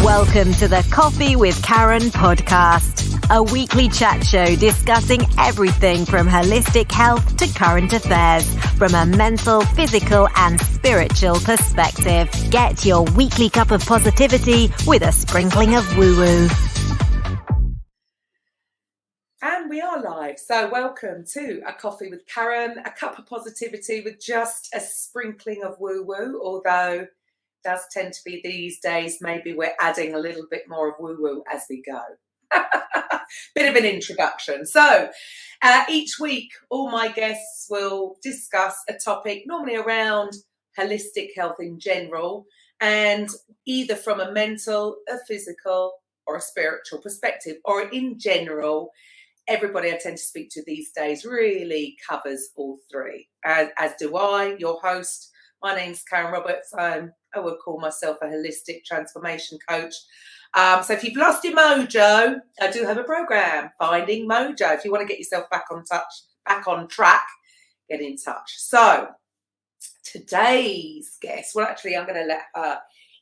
Welcome to the Coffee with Karen podcast, a weekly chat show discussing everything from holistic health to current affairs from a mental, physical and spiritual perspective. Get your weekly cup of positivity with a sprinkling of woo-woo. And we are live. So welcome to A Coffee with Karen, a cup of positivity with just a sprinkling of woo-woo, although it does tend to be these days, maybe we're adding a little bit more of woo-woo as we go. Bit of an introduction. So each week, all my guests will discuss a topic, normally around holistic health in general, and either from a mental, a physical, or a spiritual perspective, or in general. Everybody I tend to speak to these days really covers all three, as do I, your host. My name's Karen Roberts. I would call myself a holistic transformation coach. So if you've lost your mojo, I do have a program, Finding Mojo. If you want to get yourself back on track, get in touch. So today's guest, well, actually, I'm going to let her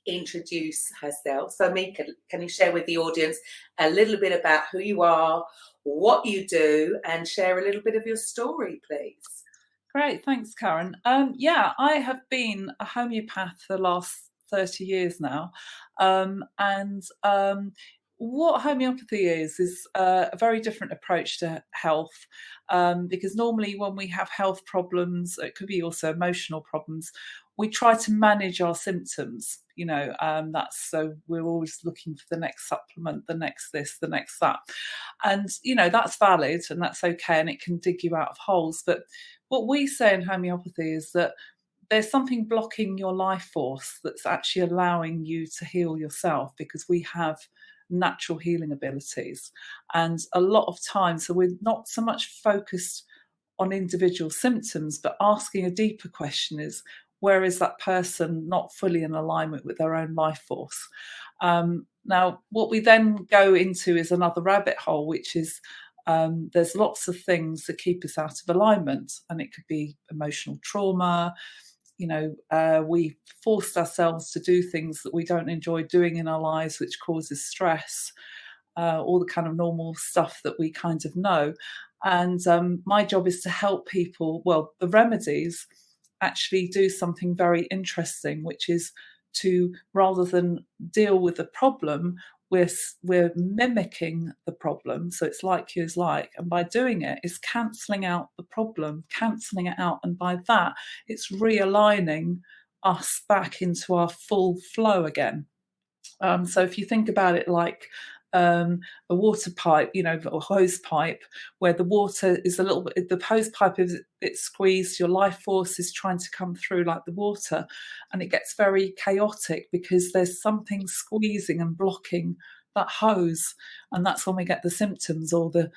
introduce herself. So Mika, can you share with the audience a little bit about who you are, what you do, and share a little bit of your story, please? Great, thanks, Karen. I have been a homeopath for the last 30 years now. What homeopathy is a very different approach to health, because normally when we have health problems, it could be also emotional problems, we try to manage our symptoms. That's so we're always looking for the next supplement, the next this, the next that. And, that's valid and that's okay, and it can dig you out of holes. But what we say in homeopathy is that there's something blocking your life force that's actually allowing you to heal yourself, because we have natural healing abilities. And a lot of times, so we're not so much focused on individual symptoms, but asking a deeper question is, where is that person not fully in alignment with their own life force? Now, what we then go into is another rabbit hole, which is there's lots of things that keep us out of alignment, and it could be emotional trauma. We forced ourselves to do things that we don't enjoy doing in our lives, which causes stress, all the kind of normal stuff that we kind of know. And my job is to help people, the remedies actually do something very interesting, which is to, rather than deal with the problem, we're mimicking the problem. So it's like you is like, and by doing it, it's cancelling out the problem, cancelling it out, and by that, it's realigning us back into our full flow again. So if you think about it like a water pipe, or hose pipe, where the water is a little bit, the hose pipe is it's squeezed, your life force is trying to come through like the water, and it gets very chaotic because there's something squeezing and blocking that hose, and that's when we get the symptoms or the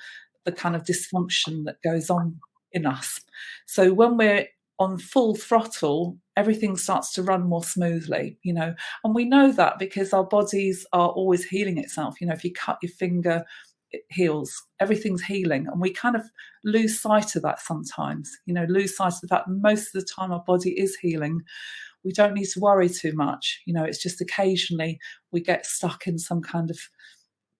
kind of dysfunction that goes on in us. So when we're on full throttle, everything starts to run more smoothly, and we know that because our bodies are always healing itself. If you cut your finger, it heals, everything's healing, and we kind of lose sight of that sometimes, lose sight of the fact most of the time our body is healing. We don't need to worry too much, it's just occasionally we get stuck in some kind of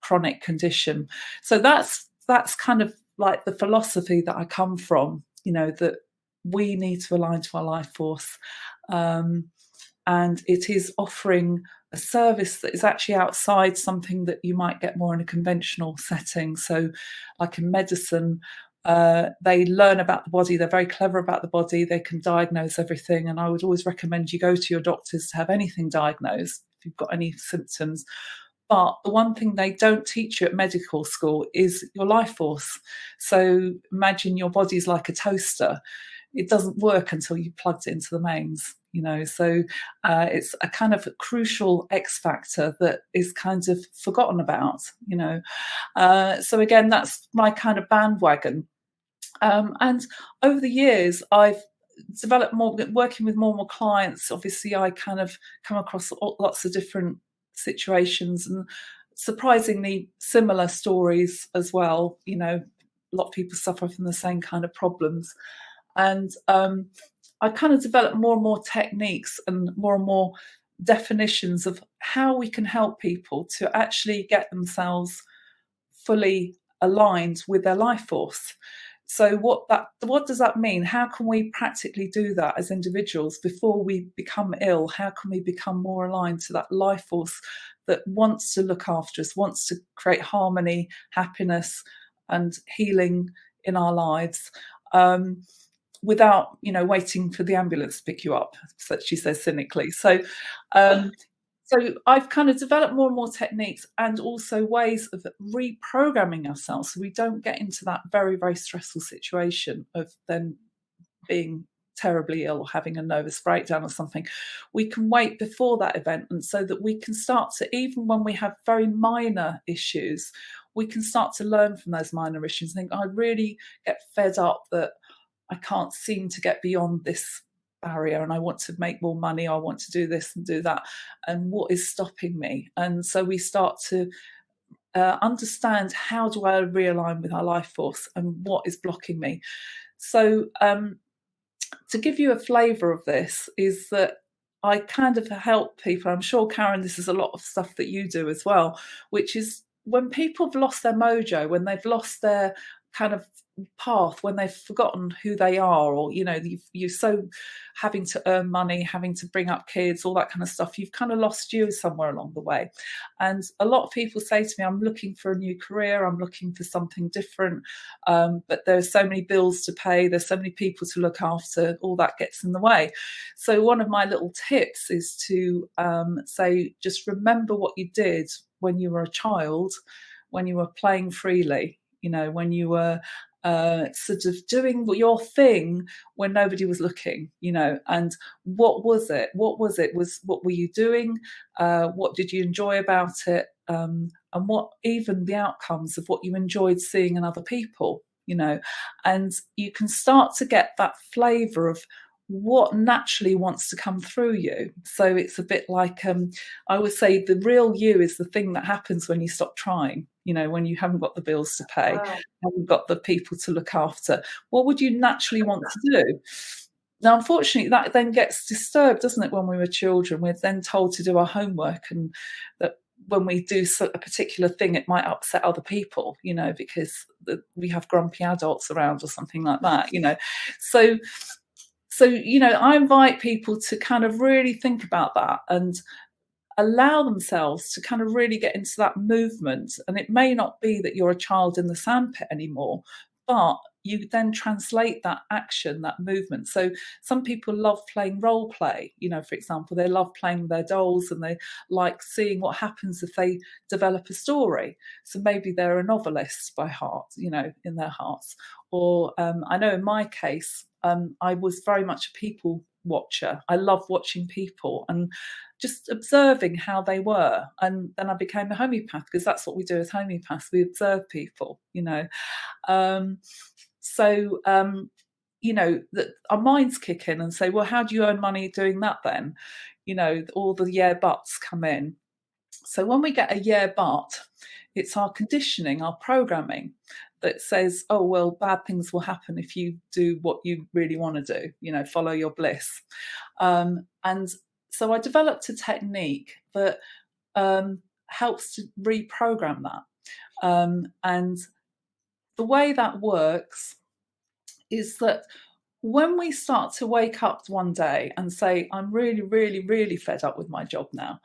chronic condition. So that's kind of like the philosophy that I come from, that we need to align to our life force. And it is offering a service that is actually outside something that you might get more in a conventional setting. So like in medicine, they learn about the body. They're very clever about the body. They can diagnose everything. And I would always recommend you go to your doctors to have anything diagnosed if you've got any symptoms. But the one thing they don't teach you at medical school is your life force. So imagine your body's like a toaster. It doesn't work until you plugged it into the mains, so it's a kind of a crucial X factor that is kind of forgotten about, so again, that's my kind of bandwagon. And over the years, I've developed more, working with more and more clients. Obviously, I kind of come across lots of different situations and surprisingly similar stories as well. A lot of people suffer from the same kind of problems. And I kind of developed more and more techniques and more definitions of how we can help people to actually get themselves fully aligned with their life force. So what does that mean? How can we practically do that as individuals before we become ill? How can we become more aligned to that life force that wants to look after us, wants to create harmony, happiness, and healing in our lives, without, waiting for the ambulance to pick you up, so she says cynically. So I've kind of developed more and more techniques and also ways of reprogramming ourselves so we don't get into that very, very stressful situation of then being terribly ill or having a nervous breakdown or something. We can wait before that event, and so that we can start to, even when we have very minor issues, we can start to learn from those minor issues and think, I really get fed up that I can't seem to get beyond this barrier, and I want to make more money, I want to do this and do that, and what is stopping me? And so we start to understand, how do I realign with our life force and what is blocking me? So to give you a flavour of this is that I kind of help people. I'm sure, Karen, this is a lot of stuff that you do as well, which is when people have lost their mojo, when they've lost their kind of path, when they've forgotten who they are, or you're so having to earn money, having to bring up kids, all that kind of stuff, you've kind of lost you somewhere along the way. And a lot of people say to me, I'm looking for a new career, I'm looking for something different, but there's so many bills to pay, there's so many people to look after, all that gets in the way. So one of my little tips is to say, just remember what you did when you were a child, when you were playing freely, when you were sort of doing your thing when nobody was looking, and what was it? What were you doing? What did you enjoy about it? And what even the outcomes of what you enjoyed seeing in other people, and you can start to get that flavour of what naturally wants to come through you. So it's a bit like, I would say the real you is the thing that happens when you stop trying, when you haven't got the bills to pay, haven't got the people to look after. What would you naturally want to do? Now, unfortunately, that then gets disturbed, doesn't it? When we were children, we're then told to do our homework, and that when we do a particular thing, it might upset other people, because we have grumpy adults around or something like that, So, I invite people to kind of really think about that and allow themselves to kind of really get into that movement. And it may not be that you're a child in the sandpit anymore, but you then translate that action, that movement. So some people love playing role play, for example, they love playing with their dolls and they like seeing what happens if they develop a story. So maybe they're a novelist by heart, in their hearts. Or I know in my case, I was very much a people watcher. I love watching people and just observing how they were. And then I became a homeopath, because that's what we do as homeopaths. We observe people, that our minds kick in and say, well, how do you earn money doing that then? All the yeah buts come in. So when we get a yeah but, it's our conditioning, our programming that says, oh, well, bad things will happen if you do what you really want to do, follow your bliss. And so I developed a technique that helps to reprogram that. And the way that works is that when we start to wake up one day and say, I'm really, really, really fed up with my job now,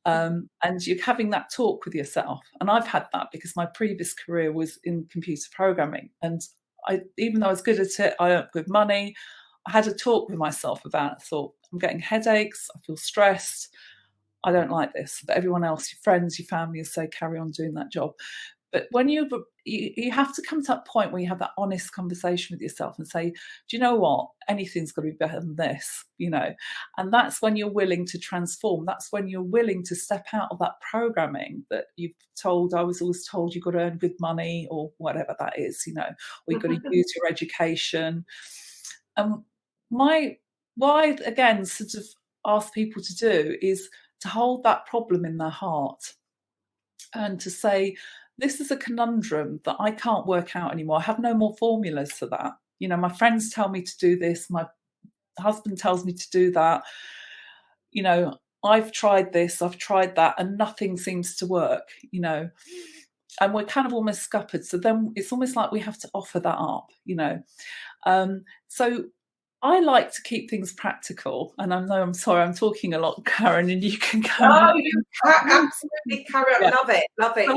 and you're having that talk with yourself. And I've had that because my previous career was in computer programming. And even though I was good at it, I earned good money. I had a talk with myself about it. I thought, I'm getting headaches. I feel stressed. I don't like this. But everyone else, your friends, your family, will say, carry on doing that job. But when you have to come to that point where you have that honest conversation with yourself and say, do you know what? Anything's got to be better than this, And that's when you're willing to transform. That's when you're willing to step out of that programming that I was always told you've got to earn good money or whatever that is, or you've got to use your education. What I, again, sort of ask people to do is to hold that problem in their heart and to say, this is a conundrum that I can't work out anymore. I have no more formulas for that. My friends tell me to do this. My husband tells me to do that. I've tried this, I've tried that, and nothing seems to work, and we're kind of almost scuppered. So then it's almost like we have to offer that up, So I like to keep things practical, and I know I'm sorry I'm talking a lot, Karen, and you can go. No, you absolutely, Karen. Yeah. Love it, love it.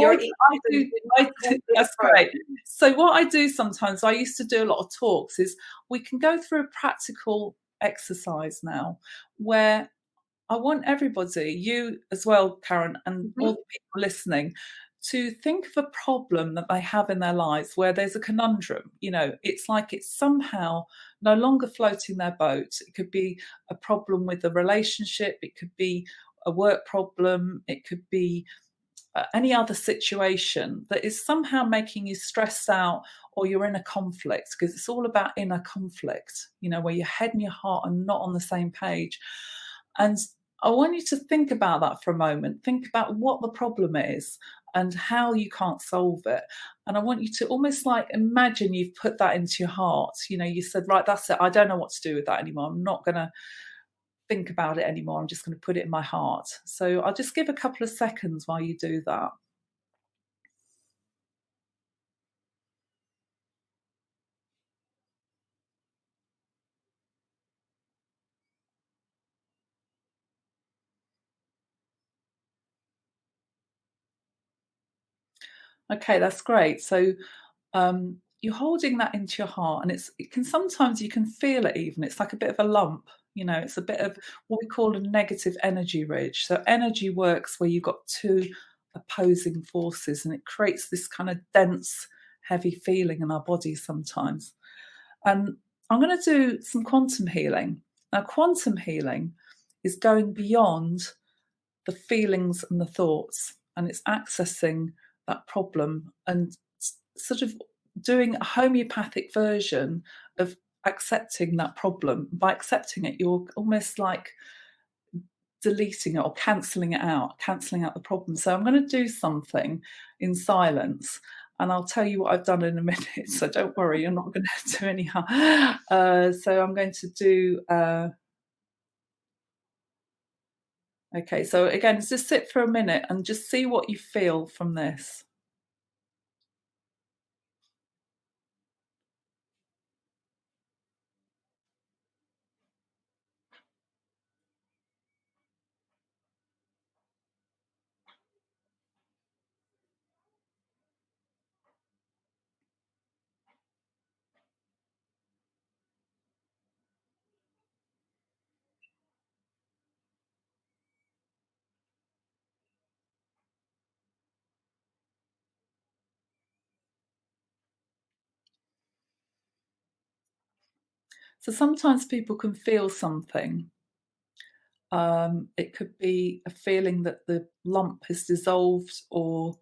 So that's great. So what I do sometimes, I used to do a lot of talks, is we can go through a practical exercise now where I want everybody, you as well, Karen, and all the people listening, to think of a problem that they have in their lives where there's a conundrum. It's like it's somehow no longer floating their boat. It could be a problem with a relationship, it could be a work problem, it could be any other situation that is somehow making you stressed out, or you're in a conflict, because it's all about inner conflict, where your head and your heart are not on the same page. And I want you to think about that for a moment. Think about what the problem is and how you can't solve it. And I want you to almost like imagine you've put that into your heart. You said, right, that's it. I don't know what to do with that anymore. I'm not going to think about it anymore. I'm just going to put it in my heart. So I'll just give a couple of seconds while you do that. Okay, that's great. So you're holding that into your heart, and sometimes you can feel it even. It's like a bit of a lump, it's a bit of what we call a negative energy ridge. So energy works where you've got two opposing forces, and it creates this kind of dense, heavy feeling in our bodies sometimes. And I'm going to do some quantum healing. Now, quantum healing is going beyond the feelings and the thoughts, and it's accessing that problem and sort of doing a homeopathic version of accepting that problem. By accepting it, you're almost like deleting it or cancelling out the problem. So I'm going to do something in silence, and I'll tell you what I've done in a minute. So don't worry, you're not going to do any harm. So I'm going to do... Okay, so again, just sit for a minute and just see what you feel from this. So sometimes people can feel something. It could be a feeling that the lump has dissolved, or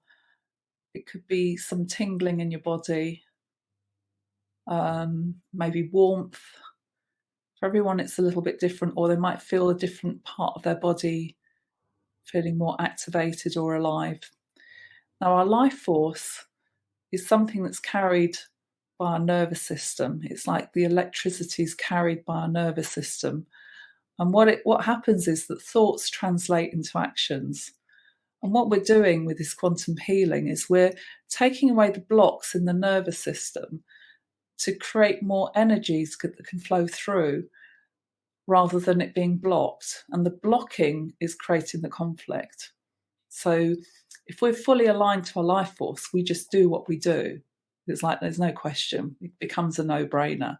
it could be some tingling in your body, maybe warmth. For everyone, it's a little bit different, or they might feel a different part of their body feeling more activated or alive. Now, our life force is something that's carried by our nervous system. It's like the electricity is carried by our nervous system. And what happens is that thoughts translate into actions. And what we're doing with this quantum healing is we're taking away the blocks in the nervous system to create more energies that can flow through, rather than it being blocked. And the blocking is creating the conflict. So if we're fully aligned to our life force, we just do what we do. It's like there's no question. It becomes a no-brainer.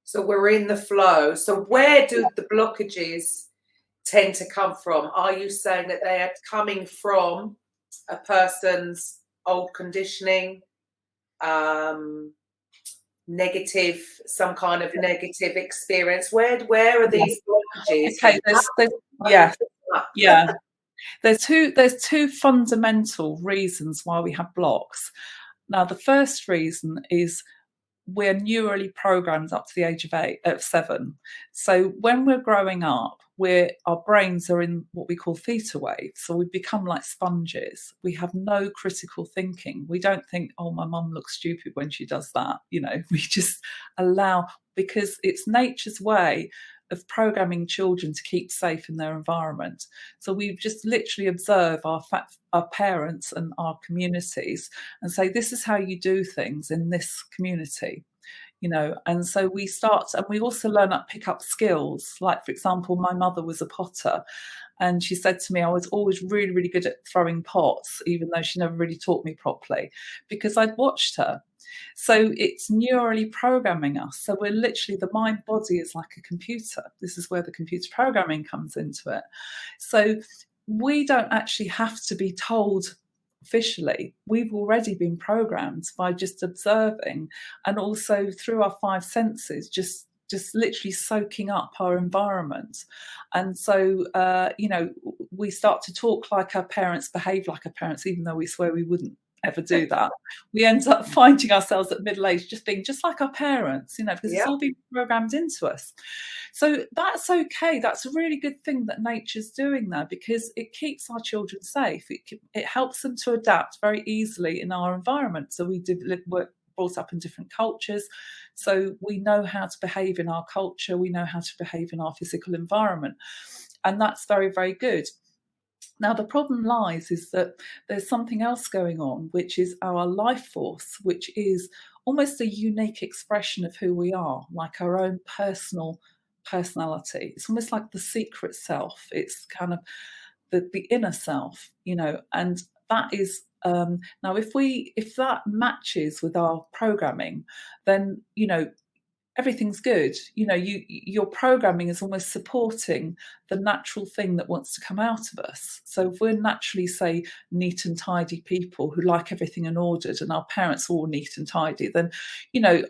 So we're in the flow. So where do the blockages tend to come from? Are you saying that they are coming from a person's old conditioning, negative, some kind of negative experience? Where are these blockages? Okay, there's two fundamental reasons why we have blocks. Now, the first reason is we're neurally programmed up to the age of 7. So when we're growing up, our brains are in what we call theta waves. So we become like sponges. We have no critical thinking. We don't think, oh, my mum looks stupid when she does that. We just allow, because it's nature's way of programming children to keep safe in their environment. So we just literally observe our parents and our communities and say, this is how you do things in this community. And so we start, and we also pick up skills. Like, for example, my mother was a potter, and she said to me, I was always really, really good at throwing pots, even though she never really taught me properly, because I'd watched her. So it's neurally programming us. So we're literally, the mind body is like a computer. This is where the computer programming comes into it. So we don't actually have to be told officially. We've already been programmed by just observing, and also through our five senses, just literally soaking up our environment. And so, we start to talk like our parents, behave like our parents, even though we swear we wouldn't ever do that. We end up finding ourselves at middle age just being just like our parents, because it's all been programmed into us. So that's okay. That's a really good thing that nature's doing there, because it keeps our children safe. It helps them to adapt very easily in our environment. So we're brought up in different cultures, so we know how to behave in our culture. We know how to behave in our physical environment, and that's very, very good. Now, the problem lies is that there's something else going on, which is our life force, which is almost a unique expression of who we are, like our own personal personality. It's almost like the secret self. It's kind of the inner self, and that is now if that matches with our programming, then everything's good. Your programming is almost supporting the natural thing that wants to come out of us. So if we're naturally, say, neat and tidy people who like everything in ordered, and our parents are all neat and tidy, then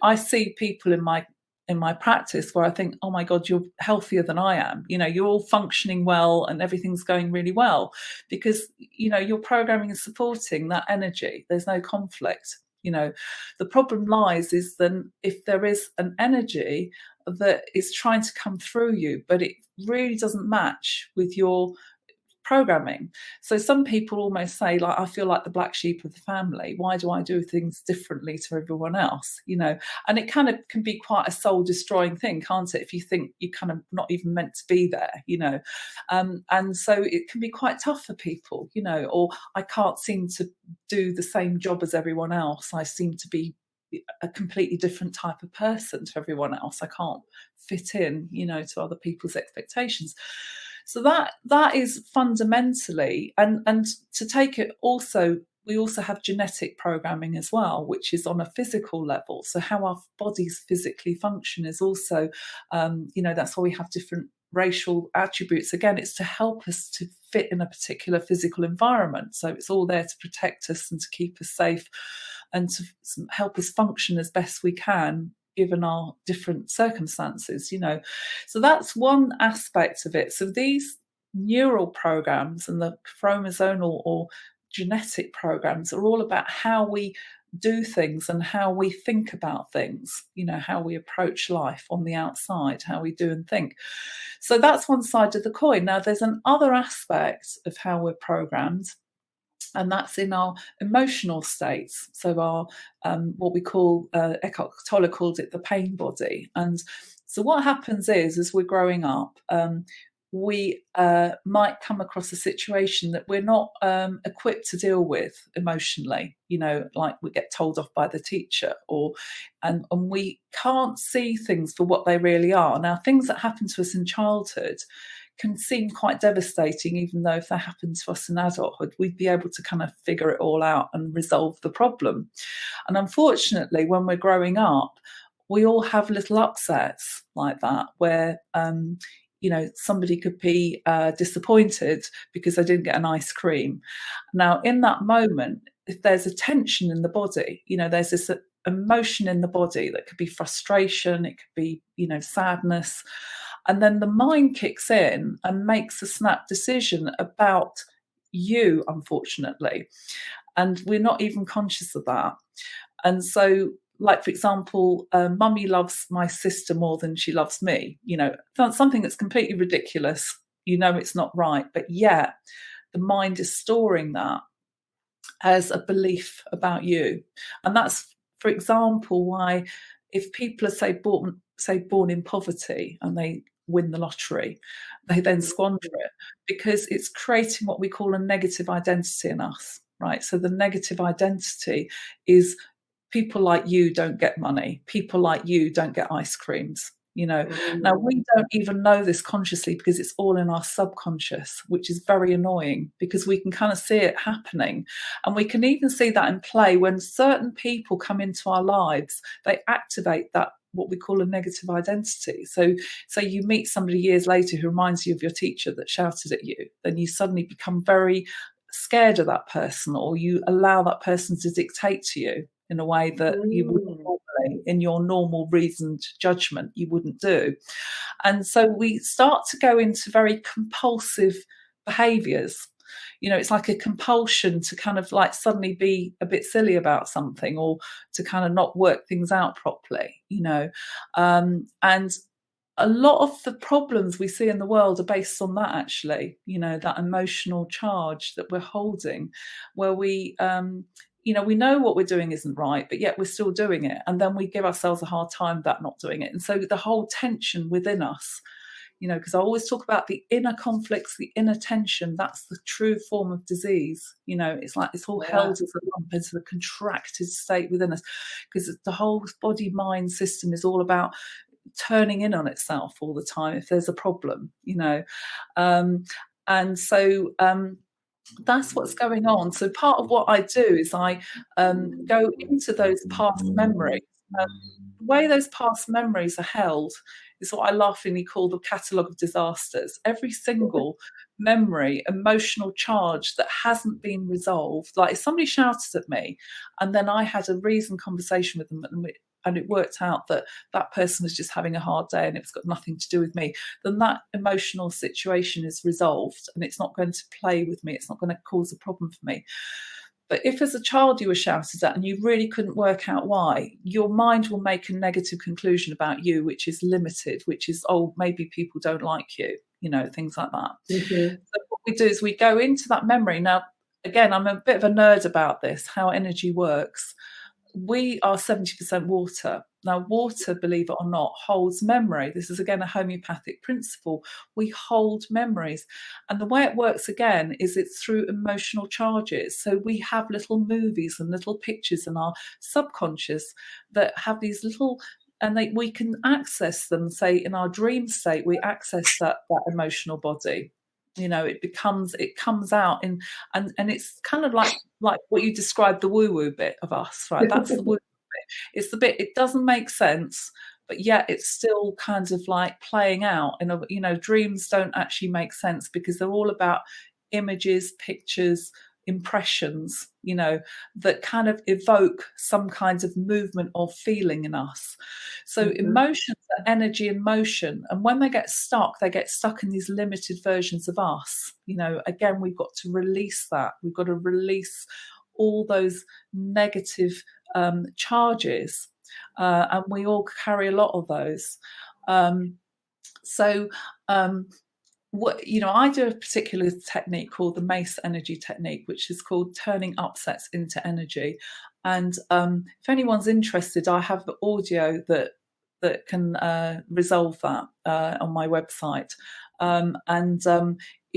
I see people in my practice where I think, oh my God, you're healthier than I am. You're all functioning well and everything's going really well, because your programming is supporting that energy. There's no conflict. The problem lies is then if there is an energy that is trying to come through you, but it really doesn't match with your programming. So some people almost say, like, I feel like the black sheep of the family. Why do I do things differently to everyone else? And it kind of can be quite a soul destroying thing, can't it? If you think you're kind of not even meant to be there, and so it can be quite tough for people, or I can't seem to do the same job as everyone else. I seem to be a completely different type of person to everyone else. I can't fit in, to other people's expectations. So that is fundamentally, and to take it also, we also have genetic programming as well, which is on a physical level. So how our bodies physically function is also, that's why we have different racial attributes. Again, it's to help us to fit in a particular physical environment. So it's all there to protect us and to keep us safe and to help us function as best we can, given our different circumstances, So that's one aspect of it. So these neural programs and the chromosomal or genetic programs are all about how we do things and how we think about things, how we approach life on the outside, how we do and think. So that's one side of the coin. Now, there's another aspect of how we're programmed, and that's in our emotional states. So our what we call Eckhart Tolle called it the pain body. And so what happens is, as we're growing up, we might come across a situation that we're not equipped to deal with emotionally. Like we get told off by the teacher, and we can't see things for what they really are. Now, things that happen to us in childhood can seem quite devastating, even though if that happened to us in adulthood, we'd be able to kind of figure it all out and resolve the problem. And unfortunately, when we're growing up, we all have little upsets like that, where somebody could be disappointed because they didn't get an ice cream. Now, in that moment, if there's a tension in the body, there's this emotion in the body that could be frustration, it could be, sadness. And then the mind kicks in and makes a snap decision about you, unfortunately. And we're not even conscious of that. And so, like, for example, mummy loves my sister more than she loves me. That's something that's completely ridiculous. It's not right. But yet the mind is storing that as a belief about you. And that's, for example, why if people are, say, born in poverty and they win the lottery. They then squander it because it's creating what we call a negative identity in us, right? So the negative identity is people like you don't get money. People like you don't get ice creams. Now we don't even know this consciously because it's all in our subconscious, which is very annoying because we can kind of see it happening. And we can even see that in play when certain people come into our lives, they activate that, what we call a negative identity. So you meet somebody years later who reminds you of your teacher that shouted at you, then you suddenly become very scared of that person, or you allow that person to dictate to you in a way that you wouldn't normally, in your normal reasoned judgment, you wouldn't do. And so we start to go into very compulsive behaviours. It's like a compulsion to kind of like suddenly be a bit silly about something, or to kind of not work things out properly, and a lot of the problems we see in the world are based on that, actually, that emotional charge that we're holding, where we we know what we're doing isn't right, but yet we're still doing it. And then we give ourselves a hard time about not doing it. And so the whole tension within us, because I always talk about the inner conflicts, the inner tension, that's the true form of disease. It's like it's all held as a lump, as a contracted state within us, because the whole body mind system is all about turning in on itself all the time if there's a problem, and so that's what's going on. So part of what I do is I go into those past memories. The way those past memories are held is what I laughingly call the catalogue of disasters. Every single memory, emotional charge that hasn't been resolved, like if somebody shouted at me and then I had a reasoned conversation with them and it worked out that that person was just having a hard day and it's got nothing to do with me, then that emotional situation is resolved and it's not going to play with me. It's not going to cause a problem for me. But if as a child you were shouted at and you really couldn't work out why, your mind will make a negative conclusion about you, which is limited, which is, oh, maybe people don't like you, things like that. So what we do is we go into that memory. Now, again, I'm a bit of a nerd about this, how energy works. We are 70% water. Now, water, believe it or not, holds memory. This is, again, a homeopathic principle. We hold memories. And the way it works, again, is it's through emotional charges. So we have little movies and little pictures in our subconscious that have these little, and we can access them, say, in our dream state, we access that emotional body. It comes out and it's kind of like what you described, the woo-woo bit of us, right? That's the woo-woo bit. It's the bit, it doesn't make sense, but yet it's still kind of like playing out. And, dreams don't actually make sense because they're all about images, pictures, impressions, that kind of evoke some kinds of movement or feeling in us. So emotions are energy in motion. And when they get stuck in these limited versions of us. Again, we've got to release that. We've got to release all those negative charges. And we all carry a lot of those. I do a particular technique called the mace energy technique, which is called turning upsets into energy. And if anyone's interested, I have the audio that can resolve that on my website.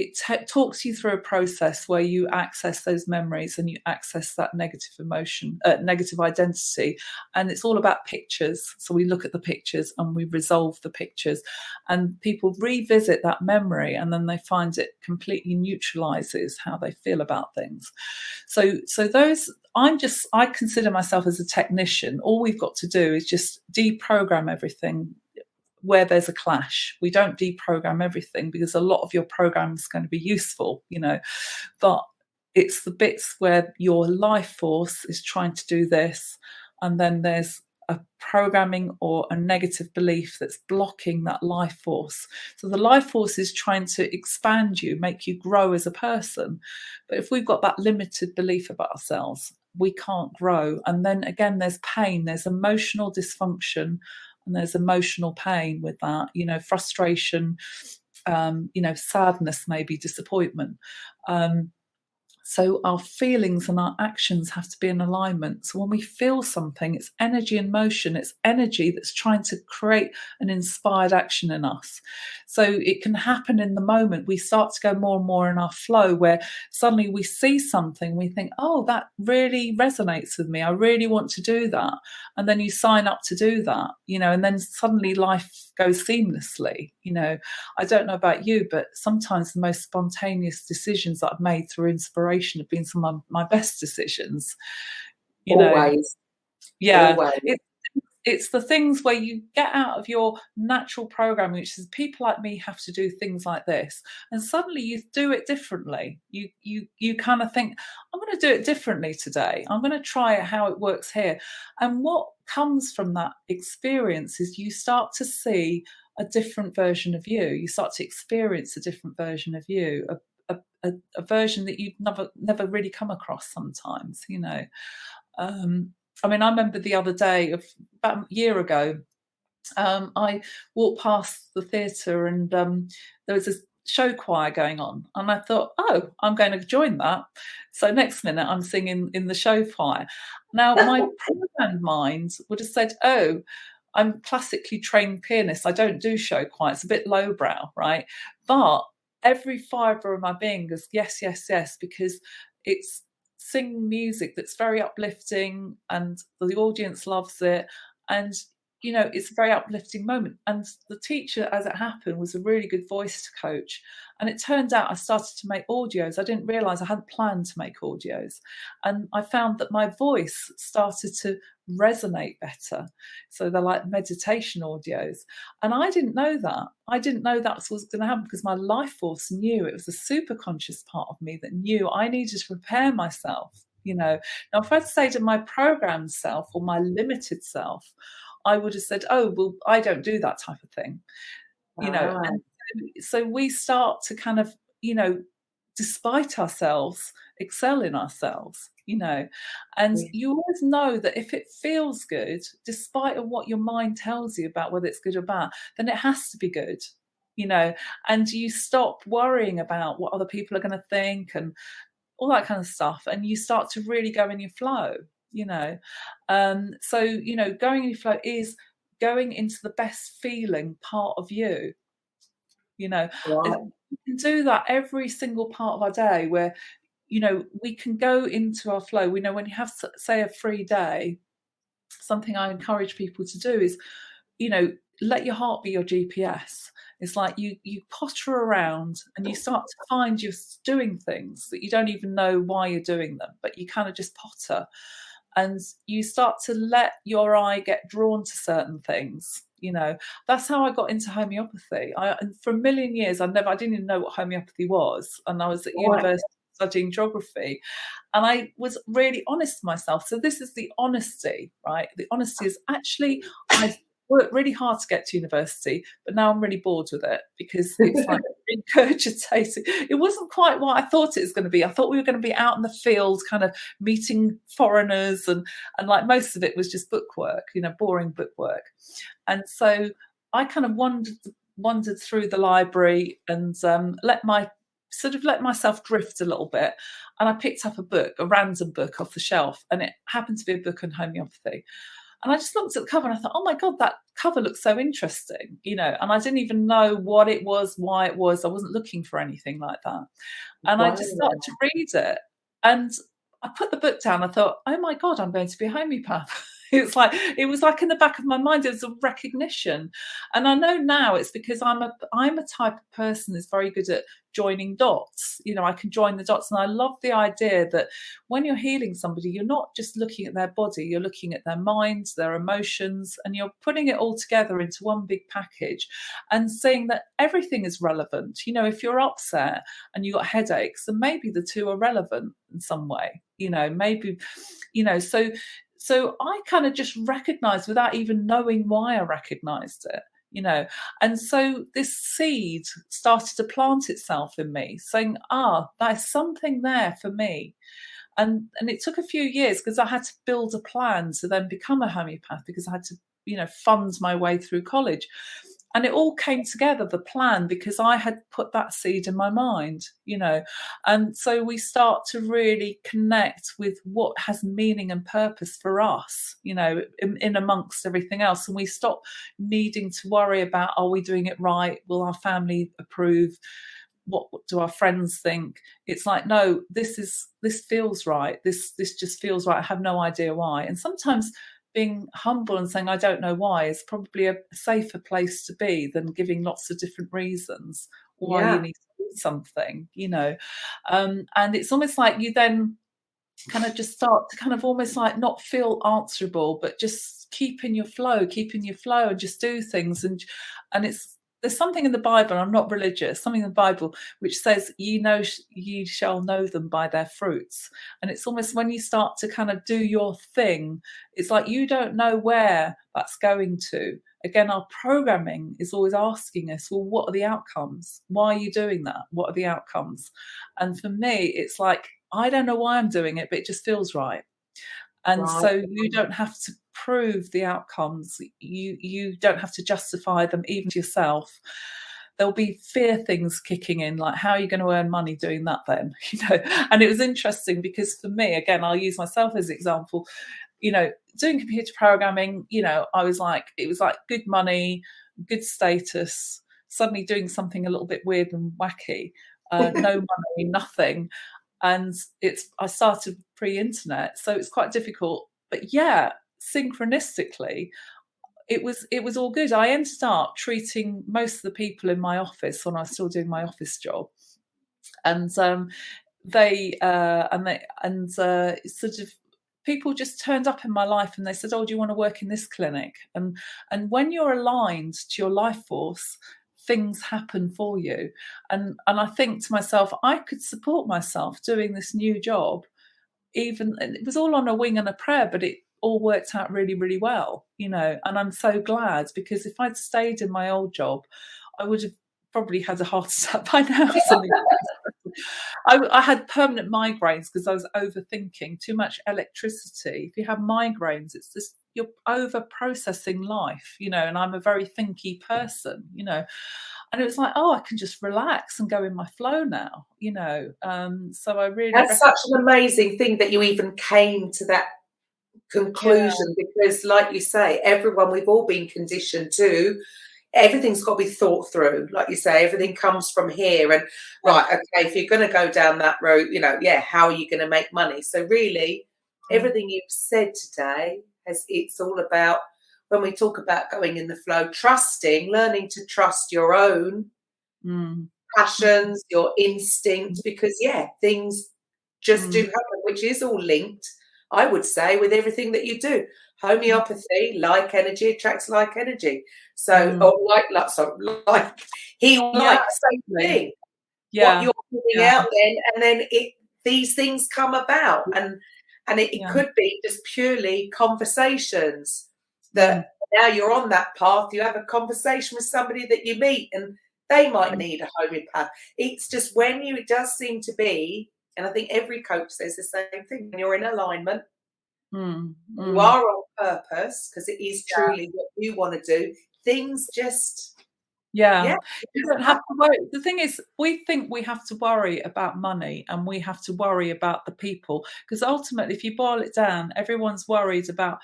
It talks you through a process where you access those memories and you access that negative emotion, negative identity. And it's all about pictures. So we look at the pictures and we resolve the pictures, and people revisit that memory and then they find it completely neutralizes how they feel about things. So those, I consider myself as a technician. All we've got to do is just deprogram everything where there's a clash. We don't deprogram everything because a lot of your program is going to be useful, but it's the bits where your life force is trying to do this, and then there's a programming or a negative belief that's blocking that life force. So the life force is trying to expand you, make you grow as a person. But if we've got that limited belief about ourselves, we can't grow. And then again, there's pain, there's emotional dysfunction, and there's emotional pain with that, frustration, sadness, maybe disappointment. So our feelings and our actions have to be in alignment. So when we feel something, it's energy in motion. It's energy that's trying to create an inspired action in us. So it can happen in the moment. We start to go more and more in our flow, where suddenly we see something, we think, oh, that really resonates with me. I really want to do that. And then you sign up to do that, and then suddenly life goes seamlessly. I don't know about you, but sometimes the most spontaneous decisions that I've made through inspiration have been some of my best decisions. Always. Yeah. Always. It's the things where you get out of your natural programming, which is people like me have to do things like this, and suddenly you do it differently. You kind of think, I'm going to do it differently today. I'm going to try it how it works here. And what comes from that experience is you start to see a different version of you. You start to experience a different version of you, a version that you've never really come across sometimes. I remember the other day, about a year ago, I walked past the theatre and there was a show choir going on. And I thought, oh, I'm going to join that. So next minute, I'm singing in the show choir. Now, my programmed mind would have said, oh, I'm a classically trained pianist. I don't do show choir. It's a bit lowbrow, right? But every fibre of my being goes, yes, yes, yes, because it's sing music that's very uplifting and the audience loves it, and it's a very uplifting moment. And the teacher, as it happened, was a really good voice coach, and it turned out I started to make audios. I didn't realize I hadn't planned to make audios, and I found that my voice started to resonate better. So they're like meditation audios, and I didn't know that was going to happen, because my life force knew. It was a super conscious part of me that knew I needed to prepare myself. Now, if I'd say to my programmed self or my limited self, I would have said, oh, well, I don't do that type of thing. And so we start to kind of, despite ourselves, excel in ourselves, and you always know that if it feels good, despite of what your mind tells you about whether it's good or bad, then it has to be good, and you stop worrying about what other people are going to think and all that kind of stuff. And you start to really go in your flow, so, going in your flow is going into the best feeling part of you. Right. We can do that every single part of our day, where we can go into our flow. We know when you have, say, a free day, something I encourage people to do is let your heart be your GPS. It's like you potter around and you start to find you're doing things that you don't even know why you're doing them, but you kind of just potter, and you start to let your eye get drawn to certain things. That's how I got into homeopathy. And for a million years, I didn't even know what homeopathy was. And I was at university studying geography, and I was really honest with myself. So this is the honesty, right? The honesty is actually, I worked really hard to get to university, but now I'm really bored with it, because it's like regurgitating. It wasn't quite what I thought it was going to be. I thought we were going to be out in the field, kind of meeting foreigners, and like most of it was just bookwork, boring bookwork. And so I kind of wandered through the library and let myself drift a little bit. And I picked up a random book off the shelf, and it happened to be a book on homeopathy. And I just looked at the cover and I thought, oh my God, that cover looks so interesting, and I didn't even know what it was, why it was. I wasn't looking for anything like that. And I just started to read it, and I put the book down. I thought, oh my God, I'm going to be a homeopath. It was like in the back of my mind, it was a recognition. And I know now it's because I'm a type of person that's very good at joining dots. I can join the dots. And I love the idea that when you're healing somebody, you're not just looking at their body, you're looking at their minds, their emotions, and you're putting it all together into one big package and saying that everything is relevant. If you're upset and you got headaches, then maybe the two are relevant in some way, maybe, so I kind of just recognized without even knowing why I recognized it, and so this seed started to plant itself in me, saying, there's something there for me. And it took a few years, because I had to build a plan to then become a homeopath, because I had to, fund my way through college. And it all came together, the plan, because I had put that seed in my mind, and so we start to really connect with what has meaning and purpose for us, in amongst everything else. And we stop needing to worry about, are we doing it right? Will our family approve? What do our friends think? It's like, no, this feels right. This just feels right. I have no idea why. And sometimes being humble and saying, I don't know why, is probably a safer place to be than giving lots of different reasons why you need to do something, and it's almost like you then kind of just start to kind of almost like not feel answerable, but just keep in your flow and just do things. And there's something in the Bible, I'm not religious, something in the Bible which says, ye shall know them by their fruits. And it's almost when you start to kind of do your thing, it's like you don't know where that's going to. Again, our programming is always asking us, well, what are the outcomes? Why are you doing that? What are the outcomes? And for me, it's like, I don't know why I'm doing it, but it just feels right. And so you don't have to prove the outcomes. You don't have to justify them even to yourself. There'll be fear things kicking in, like, how are you going to earn money doing that then? And it was interesting because for me, again, I'll use myself as an example, doing computer programming, I was like, it was like good money, good status, suddenly doing something a little bit weird and wacky, no money, nothing. And I started pre-internet, so it's quite difficult. But yeah, synchronistically, it was all good. I ended up treating most of the people in my office when I was still doing my office job, and sort of people just turned up in my life and they said, "Oh, do you want to work in this clinic?" And when you're aligned to your life force, things happen for you. And I think to myself, I could support myself doing this new job, even it was all on a wing and a prayer, but it all worked out really, really well, and I'm so glad, because if I'd stayed in my old job, I would have probably had a heart attack by now or something. I had permanent migraines because I was overthinking, too much electricity. If you have migraines, it's just you're over processing life, and I'm a very thinky person, and it was like, oh, I can just relax and go in my flow now, so I really, that's such an amazing thing that you even came to that conclusion, because like you say, we've all been conditioned to, everything's got to be thought through. Like you say, everything comes from here, and right, okay, if you're going to go down that road, how are you going to make money? So really, everything you've said today, it's all about, when we talk about going in the flow, learning to trust your own passions, your instincts, because things just do happen, which is all linked, I would say, with everything that you do. Homeopathy, like energy attracts like energy. So, same thing. What you're putting out then, and then these things come about, and it could be just purely conversations that now you're on that path. You have a conversation with somebody that you meet, and they might need a homeopath. It's just it does seem to be, and I think every coach says the same thing, when you're in alignment, you are on purpose, because it is truly what you want to do. Things just you don't have to worry. The thing is, we think we have to worry about money and we have to worry about the people, because ultimately, if you boil it down, everyone's worried about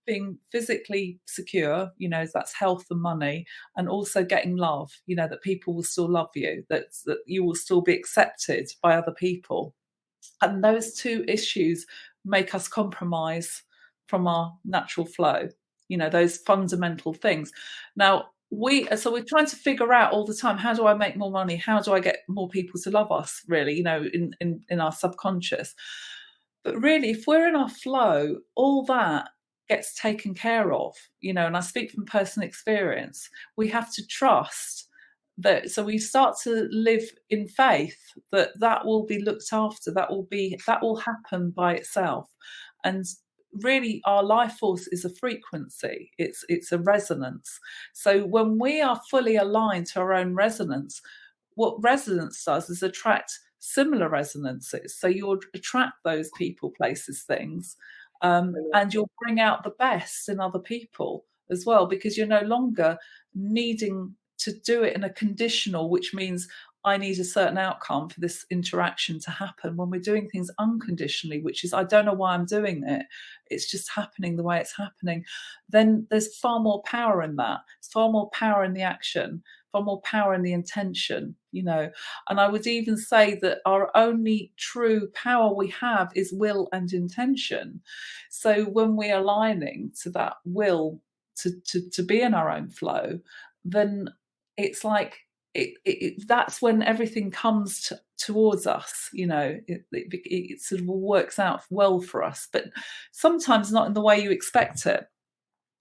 being physically secure, that's health and money, and also getting love, that people will still love you, that you will still be accepted by other people. And those two issues make us compromise from our natural flow, those fundamental things. Now, we're trying to figure out all the time, how do I make more money? How do I get more people to love us, really, in our subconscious? But really, if we're in our flow, all that gets taken care of, and I speak from personal experience. We have to trust that, so we start to live in faith that will be looked after, that will happen by itself. And really, our life force is a frequency, it's a resonance. So when we are fully aligned to our own resonance, what resonance does is attract similar resonances. So you'll attract those people, places, things, and you'll bring out the best in other people. as well, because you're no longer needing to do it in a conditional, which means I need a certain outcome for this interaction to happen. When we're doing things unconditionally, which is I don't know why I'm doing it, it's just happening the way it's happening, then there's far more power in that. It's far more power in the action, far more power in the intention, And I would even say that our only true power we have is will and intention. So when we're aligning to that will to be in our own flow, then it's like that's when everything comes towards us. It sort of works out well for us, but sometimes not in the way you expect it.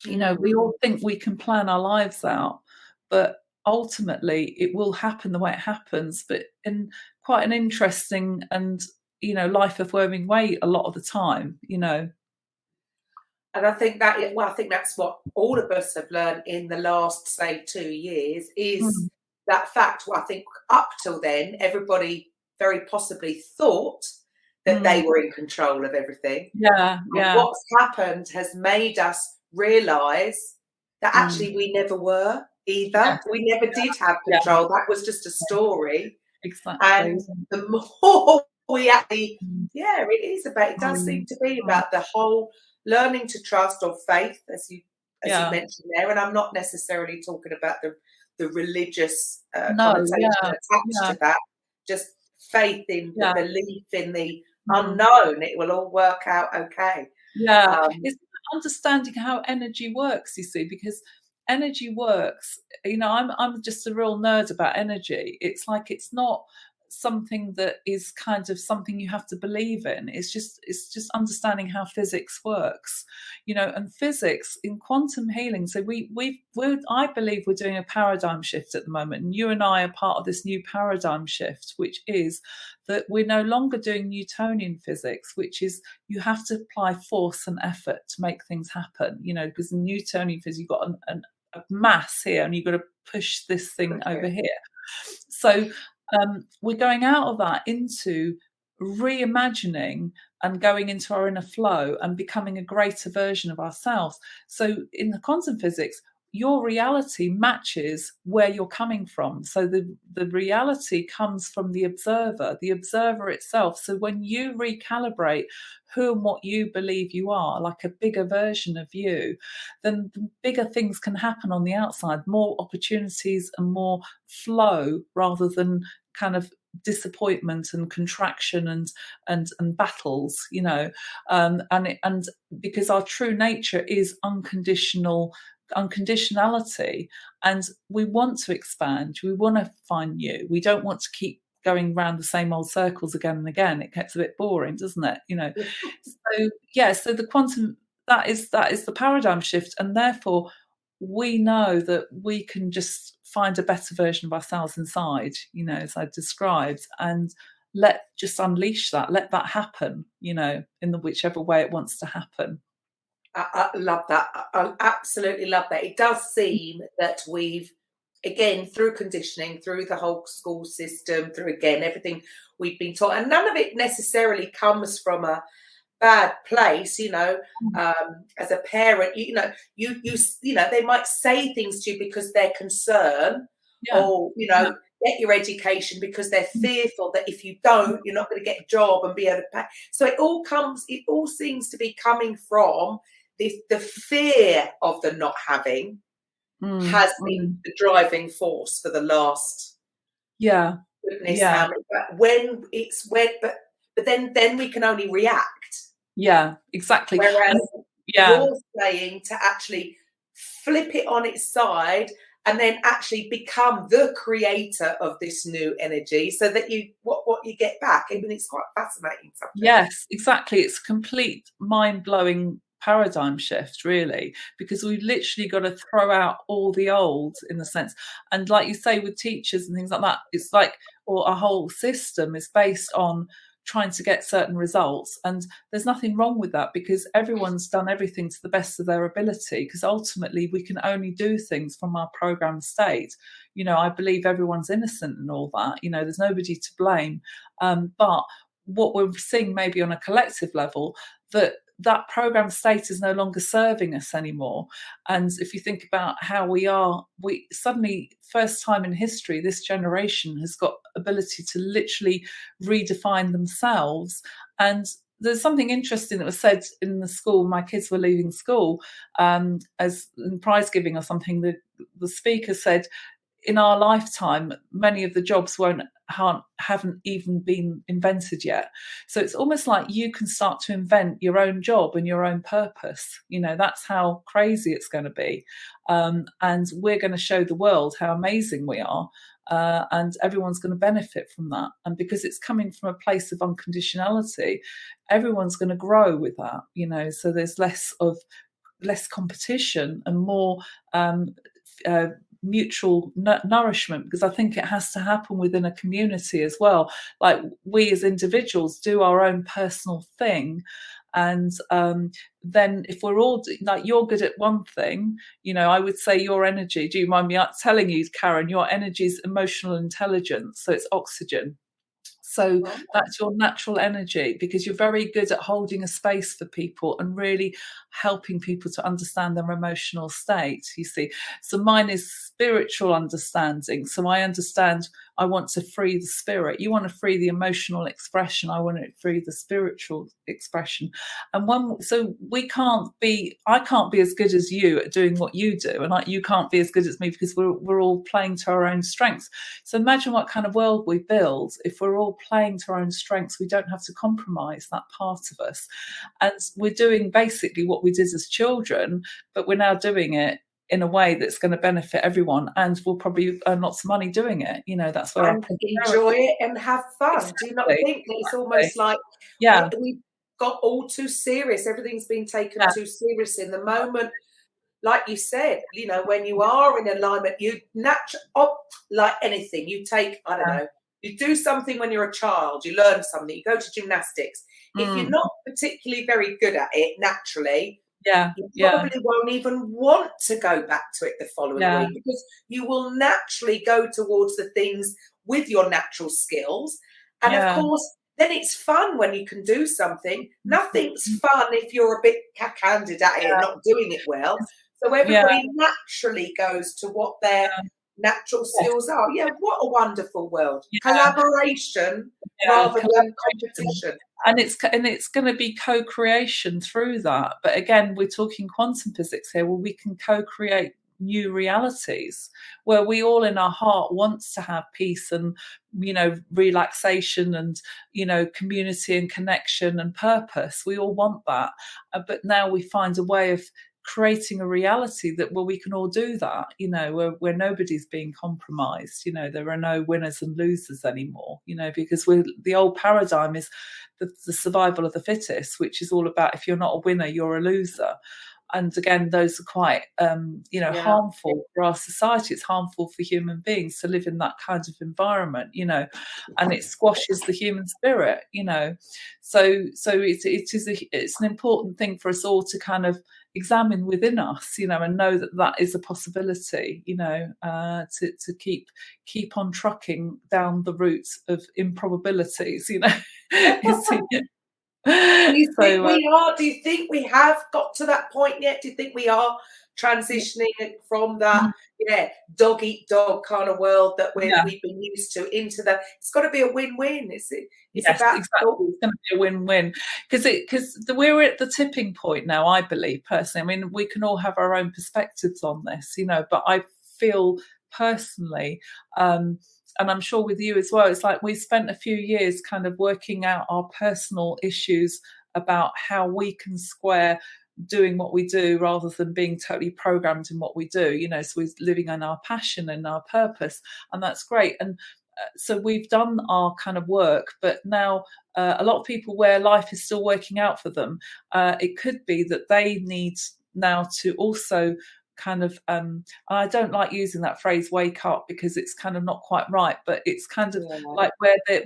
We all think we can plan our lives out, but ultimately it will happen the way it happens, but in quite an interesting and life affirming way a lot of the time. And I think that's what all of us have learned in the last, say, 2 years is that fact. Well, I think up till then, everybody very possibly thought that they were in control of everything. Yeah. And what's happened has made us realise that actually we never were either. Yes. We never did have control. Yeah. That was just a story. Exactly. And the more we actually, it does seem to be about the whole learning to trust or faith, as you mentioned there. And I'm not necessarily talking about the religious connotation attached to that. Just faith in the belief in the unknown. It will all work out okay. Yeah, it's understanding how energy works. You see, because energy works. I'm just a real nerd about energy. It's like it's not something that is kind of something you have to believe in. It's just understanding how physics works, and physics in quantum healing. So I believe we're doing a paradigm shift at the moment, and you and I are part of this new paradigm shift, which is that we're no longer doing Newtonian physics, which is you have to apply force and effort to make things happen, because in Newtonian physics you've got a mass here and you've got to push this thing over here. So we're going out of that into reimagining and going into our inner flow and becoming a greater version of ourselves. So in the quantum physics, your reality matches where you're coming from. So the reality comes from the observer itself. So when you recalibrate who and what you believe you are, like a bigger version of you, then bigger things can happen on the outside, more opportunities and more flow rather than kind of disappointment and contraction and battles, and because our true nature is unconditionality, and we want to expand, we want to find new, we don't want to keep going around the same old circles again and again. It gets a bit boring, doesn't it? So the quantum, that is the paradigm shift, and therefore we know that we can just find a better version of ourselves inside, as I described, and just unleash that, let that happen, in the whichever way it wants to happen. I love that. I absolutely love that. It does seem that we've, again, through conditioning, through the whole school system, through, again, everything we've been taught, and none of it necessarily comes from a bad place, as a parent, they might say things to you because they're concerned, or, get your education because they're fearful that if you don't, you're not going to get a job and be able to pay. So it all seems to be coming from the fear of the not having has been the driving force for the last goodness how many. But then we can only react. Yeah, exactly. Whereas you're saying to actually flip it on its side and then actually become the creator of this new energy, so that what you get back. I mean, it's quite fascinating subject. Yes, exactly. It's a complete mind-blowing paradigm shift, really, because we've literally got to throw out all the old, in the sense. And like you say, with teachers and things like that, it's like, or our whole system is based on trying to get certain results, and there's nothing wrong with that, because everyone's done everything to the best of their ability, because ultimately we can only do things from our programmed state. I believe everyone's innocent and all that, there's nobody to blame, but what we're seeing maybe on a collective level, that that program state is no longer serving us anymore. And if you think about how we suddenly, first time in history, this generation has got ability to literally redefine themselves. And there's something interesting that was said in the school. My kids were leaving school, as in prize giving or something. The speaker said, in our lifetime, many of the jobs haven't even been invented yet. So it's almost like you can start to invent your own job and your own purpose. That's how crazy it's going to be. And we're going to show the world how amazing we are. And everyone's going to benefit from that. And because it's coming from a place of unconditionality, everyone's going to grow with that, so there's less competition and more mutual nourishment, because I think it has to happen within a community as well. Like, we as individuals do our own personal thing, and then if we're all like, you're good at one thing, I would say your energy, do you mind me telling you, Karen, your energy is emotional intelligence, so it's oxygen. So that's your natural energy, because you're very good at holding a space for people and really helping people to understand their emotional state, you see. So mine is spiritual understanding. So I understand I want to free the spirit. You want to free the emotional expression. I want to free the spiritual expression. And I can't be as good as you at doing what you do, and you can't be as good as me, because we're all playing to our own strengths. So imagine what kind of world we build if we're all playing to our own strengths. We don't have to compromise that part of us. And we're doing basically what we did as children, but we're now doing it in a way that's going to benefit everyone, and we'll probably earn lots of money doing it. That's where and enjoy it and have fun. Exactly. Do you not think that it's almost like we've got all too serious? Everything's been taken too serious in the moment. Like you said, when you are in alignment, you like anything. You take, I don't know, you do something when you're a child, you learn something, you go to gymnastics. If you're not particularly very good at it naturally, you probably won't even want to go back to it the following week, because you will naturally go towards the things with your natural skills. And of course, then it's fun when you can do something. Nothing's fun if you're a bit cack-handed at it and not doing it well. So everybody naturally goes to what their natural skills are. Yeah, what a wonderful world. Collaboration rather than competition. And it's going to be co-creation through that. But again, we're talking quantum physics here, where we can co-create new realities, where we all in our heart wants to have peace and relaxation and community and connection and purpose. We all want that, but now we find a way of creating a reality where we can all do that, where nobody's being compromised. There are no winners and losers anymore, because the old paradigm is the survival of the fittest, which is all about, if you're not a winner, you're a loser. And again, those are quite, harmful for our society. It's harmful for human beings to live in that kind of environment, and it squashes the human spirit, So it's an important thing for us all to kind of examine within us, and know that is a possibility, to keep on trucking down the route of improbabilities, Do you think we have got to that point yet? Do you think we are transitioning from that dog eat dog kind of world that we've been used to into it's got to be a win-win? It's about exactly. It's going to be a win-win, because we're at the tipping point now, I believe, personally. I mean, we can all have our own perspectives on this, but I feel personally, and I'm sure with you as well, it's like we spent a few years kind of working out our personal issues about how we can square doing what we do rather than being totally programmed in what we do, so we're living on our passion and our purpose, and that's great. And so we've done our kind of work, but now a lot of people where life is still working out for them, it could be that they need now to also kind of I don't like using that phrase wake up, because it's kind of not quite right, but it's kind of like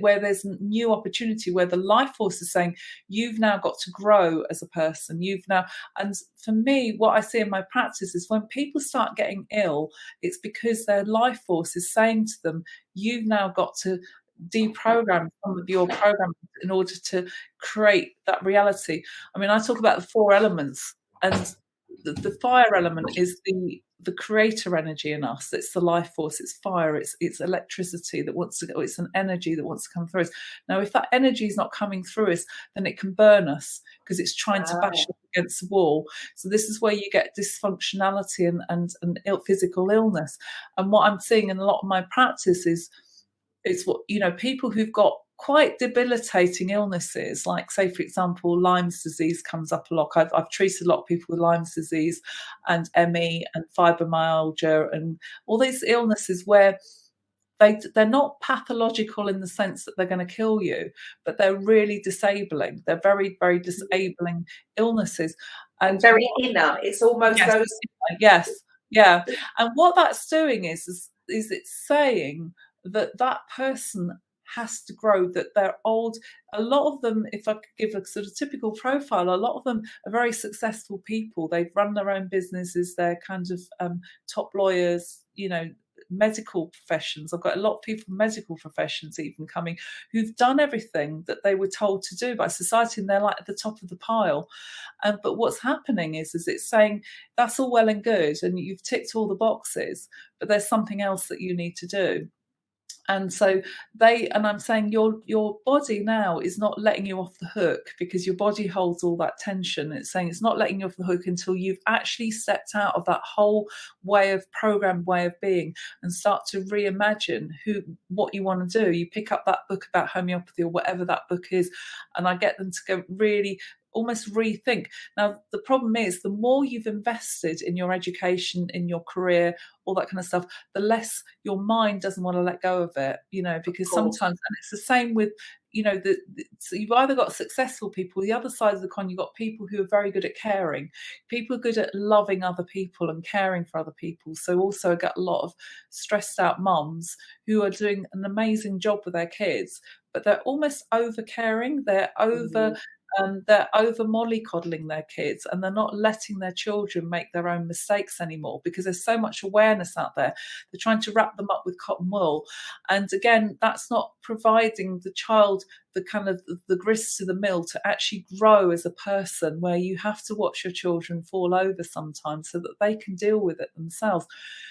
where there's new opportunity, where the life force is saying you've now got to grow as a person. And for me, what I see in my practice is when people start getting ill, it's because their life force is saying to them, you've now got to deprogram some of your program in order to create that reality. I mean, I talk about the 4 elements, and the fire element is the creator energy in us. It's the life force. It's fire. It's electricity that wants to go. It's an energy that wants to come through us. Now, if that energy is not coming through us, then it can burn us because it's trying to bash up against the wall. So this is where you get dysfunctionality and physical illness. And what I'm seeing in a lot of my practice is what, people who've got quite debilitating illnesses, like, say, for example, Lyme's disease comes up a lot. I've treated a lot of people with Lyme's disease and ME and fibromyalgia and all these illnesses where they're not pathological in the sense that they're going to kill you, but they're really disabling. They're very, very disabling illnesses. And very inner. It's almost those. Yes, yeah. And what that's doing is it's saying that person has to grow, that they're old. A lot of them, if I could give a sort of typical profile, a lot of them are very successful people. They've run their own businesses. They're kind of top lawyers, medical professions. I've got a lot of people from medical professions even coming who've done everything that they were told to do by society, and they're like at the top of the pile. But what's happening is it's saying that's all well and good and you've ticked all the boxes, but there's something else that you need to do. And so I'm saying your body now is not letting you off the hook, because your body holds all that tension. It's saying it's not letting you off the hook until you've actually stepped out of that whole programmed way of being and start to reimagine what you want to do. You pick up that book about homeopathy or whatever that book is, and I get them to go really almost rethink. Now, the problem is the more you've invested in your education, in your career, all that kind of stuff, the less your mind doesn't want to let go of it, because sometimes, and it's the same with, so you've either got successful people, the other side of the coin, you've got people who are very good at caring, people are good at loving other people and caring for other people. So also I get a lot of stressed out mums who are doing an amazing job with their kids, but they're almost over caring, they're over mollycoddling their kids, and they're not letting their children make their own mistakes anymore because there's so much awareness out there. They're trying to wrap them up with cotton wool. And again, that's not providing the child the kind of the grist to the mill to actually grow as a person, where you have to watch your children fall over sometimes so that they can deal with it themselves.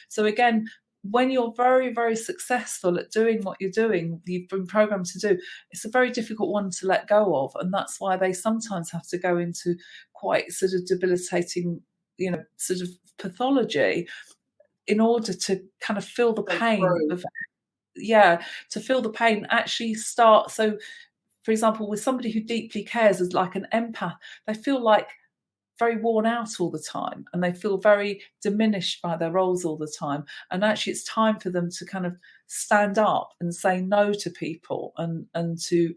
So again, when you're very, very successful at doing what you've been programmed to do, it's a very difficult one to let go of. And that's why they sometimes have to go into quite sort of debilitating, sort of pathology in order to kind of feel the pain to feel the pain, actually start. So, for example, with somebody who deeply cares, as like an empath, they feel like very worn out all the time, and they feel very diminished by their roles all the time. And actually it's time for them to kind of stand up and say no to people and to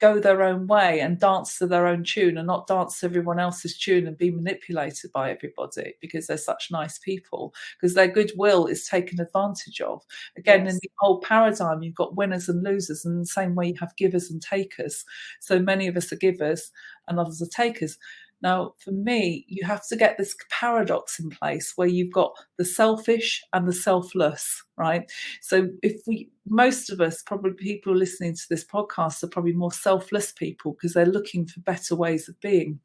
go their own way and dance to their own tune and not dance to everyone else's tune and be manipulated by everybody because they're such nice people, because their goodwill is taken advantage of. Again, in the whole paradigm, you've got winners and losers, and in the same way you have givers and takers. So many of us are givers and others are takers. Now, for me, you have to get this paradox in place where you've got the selfish and the selfless, right? So most of us, probably people listening to this podcast, are probably more selfless people because they're looking for better ways of being.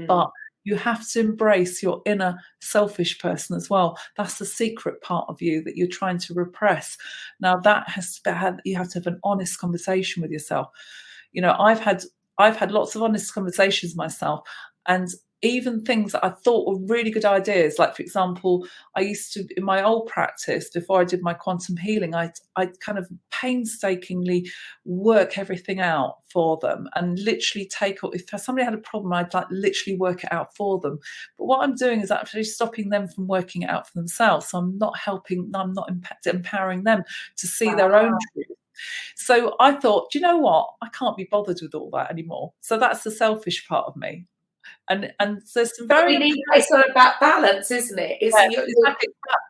But you have to embrace your inner selfish person as well. That's the secret part of you that you're trying to repress. Now, that you have to have an honest conversation with yourself. I've had lots of honest conversations myself, and even things that I thought were really good ideas. Like, for example, I used to, in my old practice, before I did my quantum healing, I'd kind of painstakingly work everything out for them and literally if somebody had a problem, I'd like literally work it out for them. But what I'm doing is actually stopping them from working it out for themselves. So I'm not empowering them to see their own truth. So I thought, do you know what? I can't be bothered with all that anymore. So that's the selfish part of me. And there's some very... It's all about balance, isn't it? Exactly, that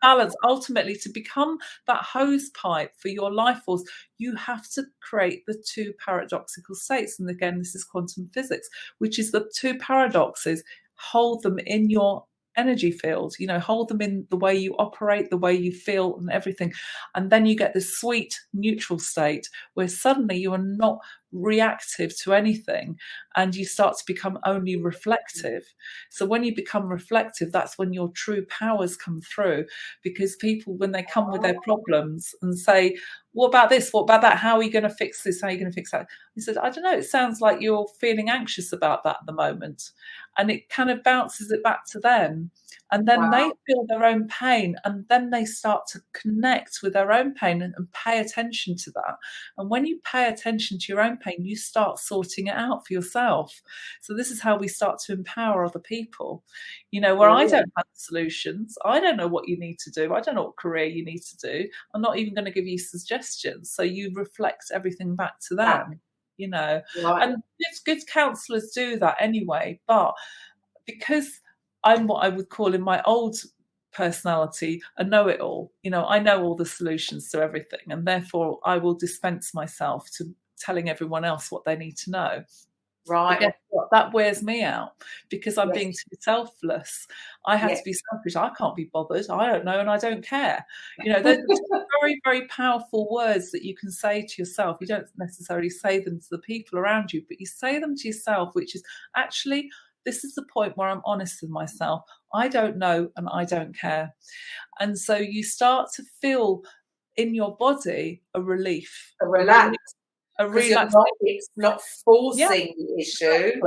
balance. Ultimately, to become that hose pipe for your life force, you have to create the two paradoxical states. And again, this is quantum physics, which is the two paradoxes. Hold them in your energy field, hold them in the way you operate, the way you feel and everything. And then you get this sweet neutral state where suddenly you are not reactive to anything and you start to become only reflective. So when you become reflective, that's when your true powers come through, because people, when they come with their problems and say, what about this? What about that? How are you going to fix this? How are you going to fix that? He said, I don't know. It sounds like you're feeling anxious about that at the moment. And it kind of bounces it back to them. And then they feel their own pain, and then they start to connect with their own pain and pay attention to that. And when you pay attention to your own pain, you start sorting it out for yourself. So this is how we start to empower other people, where I don't have solutions. I don't know what you need to do. I don't know what career you need to do. I'm not even going to give you suggestions. So you reflect everything back to them, and good counsellors do that anyway. But because I'm what I would call in my old personality a know-it-all, I know all the solutions to everything, and therefore I will dispense myself to telling everyone else what they need to know. But guess what? That wears me out, because I'm being too selfless. I have to be selfish. I can't be bothered. I don't know, and I don't care. Those are very, very powerful words that you can say to yourself. You don't necessarily say them to the people around you, but you say them to yourself, which is actually, this is the point where I'm honest with myself. I don't know and I don't care. And so you start to feel in your body a relief. A relax. It's not forcing the issue.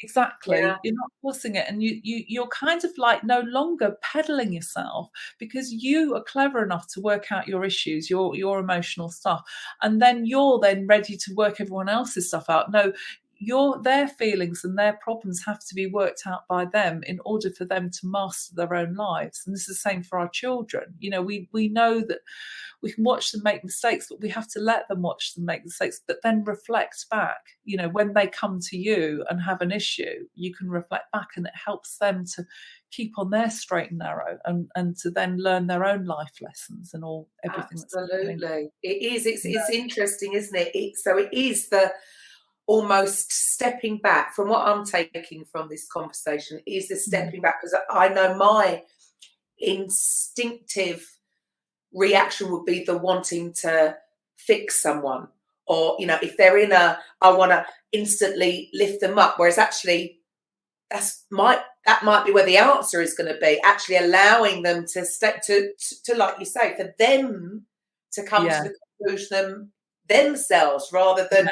Exactly. Yeah. You're not forcing it, and you're kind of like no longer peddling yourself, because you are clever enough to work out your issues, your emotional stuff, and then you're then ready to work everyone else's stuff out. No, their feelings and their problems have to be worked out by them in order for them to master their own lives. And this is the same for our children. We know that we can watch them make mistakes, but we have to let them watch them make mistakes, but then reflect back. When they come to you and have an issue, you can reflect back, and it helps them to keep on their straight and narrow, and to then learn their own life lessons and everything. Absolutely. That's happening. It is. It's interesting, isn't it? So it is the almost stepping back from what I'm taking from this conversation, is the stepping back, because I know my instinctive reaction would be the wanting to fix someone, or if they're I want to instantly lift them up, whereas actually that might be where the answer is going to be, actually allowing them to step to like you say, for them to come to the conclusion themselves, rather than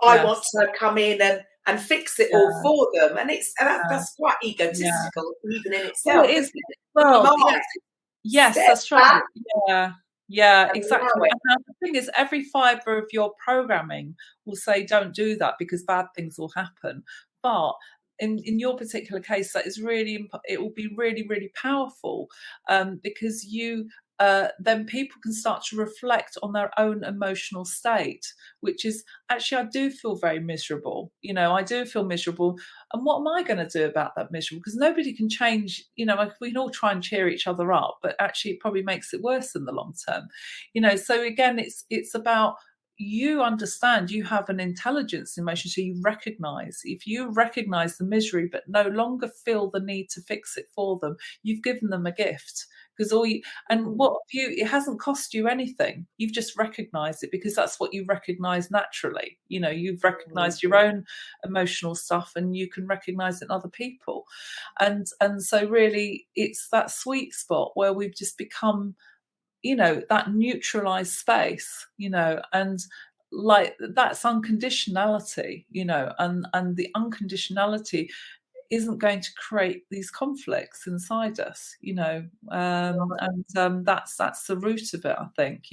I want to come in and fix it all for them. And that's quite egotistical even in itself. Well, it is. Yes, that's right. Yeah, exactly. And the thing is, every fibre of your programming will say, don't do that, because bad things will happen. But in your particular case, that is it will be really, really powerful, because then people can start to reflect on their own emotional state, which is actually, I do feel very miserable. I do feel miserable. And what am I going to do about that miserable? Because nobody can change, we can all try and cheer each other up, but actually it probably makes it worse in the long term. So again, it's about, you understand you have an intelligence emotion, so you recognize. If you recognize the misery but no longer feel the need to fix it for them, you've given them a gift. Because it hasn't cost you anything. You've just recognized it, because that's what you recognize naturally. You've recognized your own emotional stuff, and you can recognize it in other people. And so really it's that sweet spot where we've just become, that neutralized space, and like that's unconditionality, and the unconditionality isn't going to create these conflicts inside us, and that's the root of it, I think.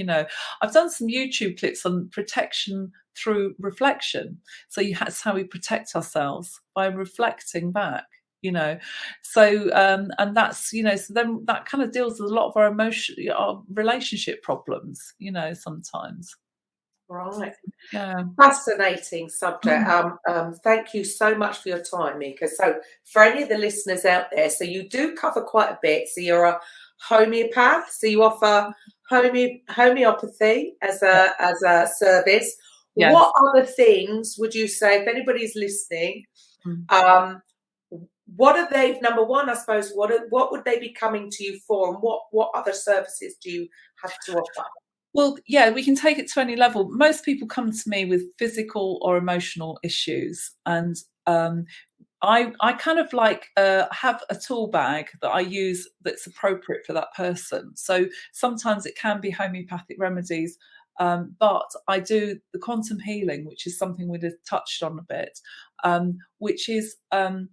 I've done some YouTube clips on protection through reflection. So that's how we protect ourselves, by reflecting back. So and that's so then that kind of deals with a lot of our relationship problems, sometimes. Right. Yeah. Fascinating subject. Thank you so much for your time, Mika. So for any of the listeners out there, so you do cover quite a bit. So you're a homeopath, so you offer homeopathy as a service. Yes. What other things would you say, if anybody's listening, what are they, number one, I suppose, what would they be coming to you for, and what other services do you have to offer? Well, yeah, we can take it to any level. Most people come to me with physical or emotional issues, and I kind of like have a tool bag that I use that's appropriate for that person. So sometimes it can be homeopathic remedies, but I do the quantum healing, which is something we'd have touched on a bit, which is how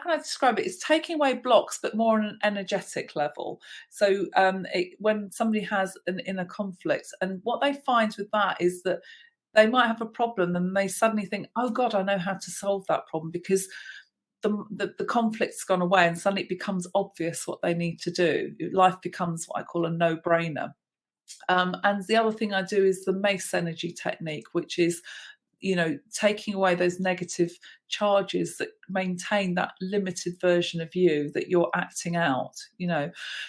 can I describe it? It's taking away blocks, but more on an energetic level. So when somebody has an inner conflict, and what they find with that is that they might have a problem and they suddenly think, oh God, I know how to solve that problem, because the conflict's gone away and suddenly it becomes obvious what they need to do. Life becomes what I call a no-brainer. And the other thing I do is the mace energy technique, which is, taking away those negative charges that maintain that limited version of you that you're acting out,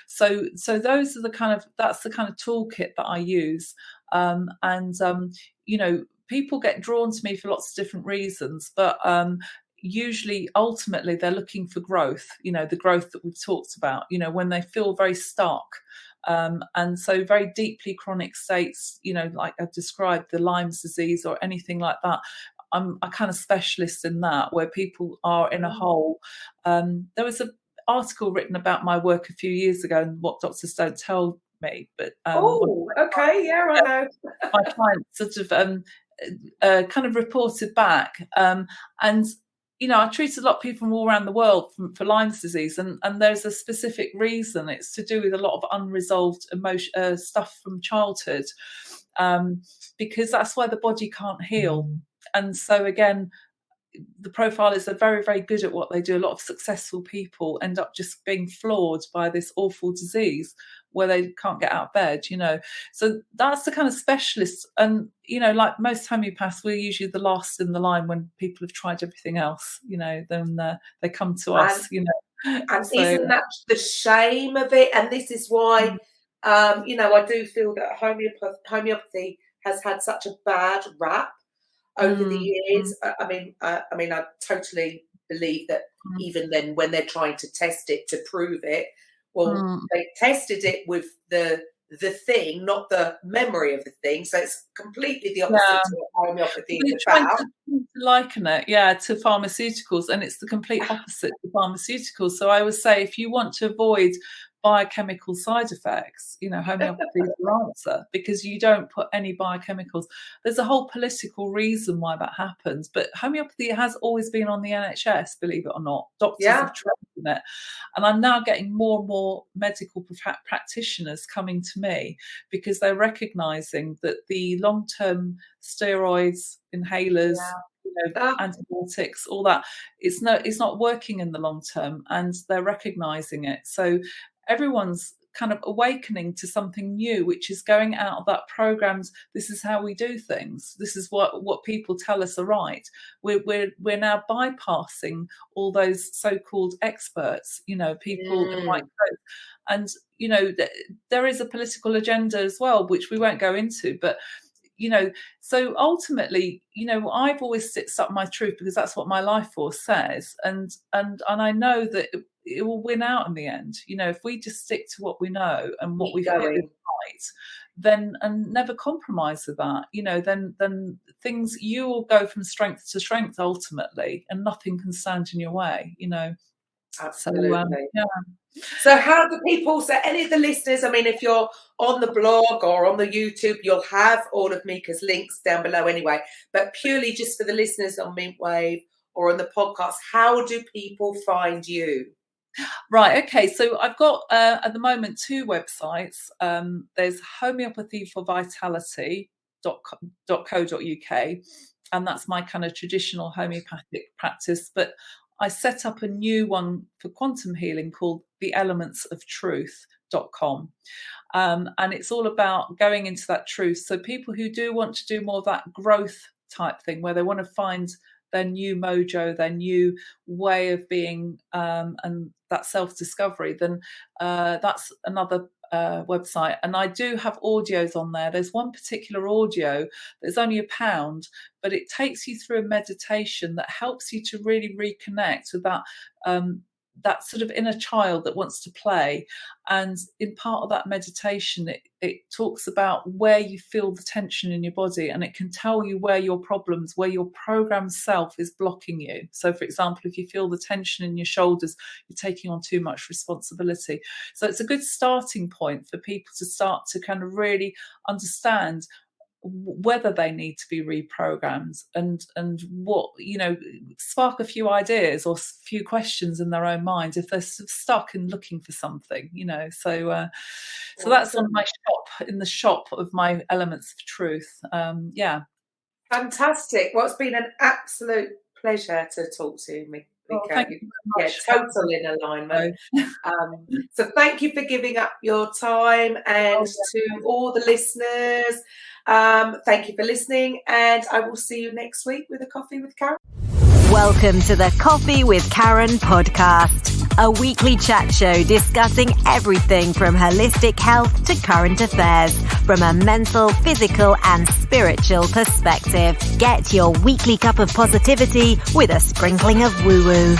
so those are that's the kind of toolkit that I use. People get drawn to me for lots of different reasons, but usually ultimately they're looking for growth, the growth that we've talked about, when they feel very stuck. And so very deeply chronic states, like I've described, the Lyme's disease or anything like that, I'm a kind of specialist in that, where people are in a hole. There was an article written about my work a few years ago, and what doctors don't tell me, but okay, yeah, I know. My client sort of kind of reported back, and I treat a lot of people from all around the world for Lyme's disease, and there's a specific reason. It's to do with a lot of unresolved emotion stuff from childhood, because that's why the body can't heal. And so again, the profilers are very, very good at what they do. A lot of successful people end up just being floored by this awful disease where they can't get out of bed, So that's the kind of specialist. And, like most homeopaths, we're usually the last in the line when people have tried everything else, then they come to us, And so, isn't that the shame of it? And this is why, I do feel that homeopathy has had such a bad rap over the years. I mean, I totally believe that even then, when they're trying to test it to prove it, they tested it with the thing, not the memory of the thing. So it's completely the opposite to what homeopathy is about. To liken it, to pharmaceuticals, and it's the complete opposite to pharmaceuticals. So I would say, if you want to avoid biochemical side effects, homeopathy is the answer, because you don't put any biochemicals. There's a whole political reason why that happens, but homeopathy has always been on the NHS, believe it or not. Doctors have trained in it, and I'm now getting more and more medical practitioners coming to me because they're recognizing that the long-term steroids, inhalers, antibiotics, all that, it's not working in the long term, and they're recognizing it. So everyone's kind of awakening to something new, which is going out of that programmed, this is how we do things, this is what people tell us are right. We're now bypassing all those so-called experts, people in white coats. And there is a political agenda as well, which we won't go into, but so ultimately, I've always stuck my truth, because that's what my life force says, and I know that it will win out in the end. If we just stick to what we know and what we feel is right, then, and never compromise with that, then things, you will go from strength to strength ultimately, and nothing can stand in your way. Absolutely. So, So how do people, so any of the listeners, I mean, if you're on the blog or on the YouTube, you'll have all of Mika's links down below anyway, but purely just for the listeners on Mintwave or on the podcast, how do people find you? Right, okay, so I've got at the moment 2 websites. There's homeopathyforvitality.co.uk, and that's my kind of traditional homeopathic practice, but I set up a new one for quantum healing called theelementsoftruth.com. And it's all about going into that truth. So people who do want to do more of that growth type thing, where they want to find their new mojo, their new way of being, and that self-discovery, then that's another website, and I do have audios on there. There's one particular audio that's only £1, but it takes you through a meditation that helps you to really reconnect with that sort of inner child that wants to play. And in part of that meditation, it talks about where you feel the tension in your body, and it can tell you where your problems, where your programmed self is blocking you. So for example, if you feel the tension in your shoulders, you're taking on too much responsibility. So it's a good starting point for people to start to kind of really understand whether they need to be reprogrammed, and what, spark a few ideas or a few questions in their own minds if they're stuck and looking for something, so that's on my shop, in the shop of my elements of truth. Fantastic. Well, it's been an absolute pleasure to talk to you, Mika. Thank you very much. Total in alignment. So thank you for giving up your time, and to all the listeners, thank you for listening, and I will see you next week with a Coffee with Karen. Welcome to the Coffee with Karen podcast, a weekly chat show discussing everything from holistic health to current affairs from a mental, physical and spiritual perspective. Get your weekly cup of positivity with a sprinkling of woo-woo.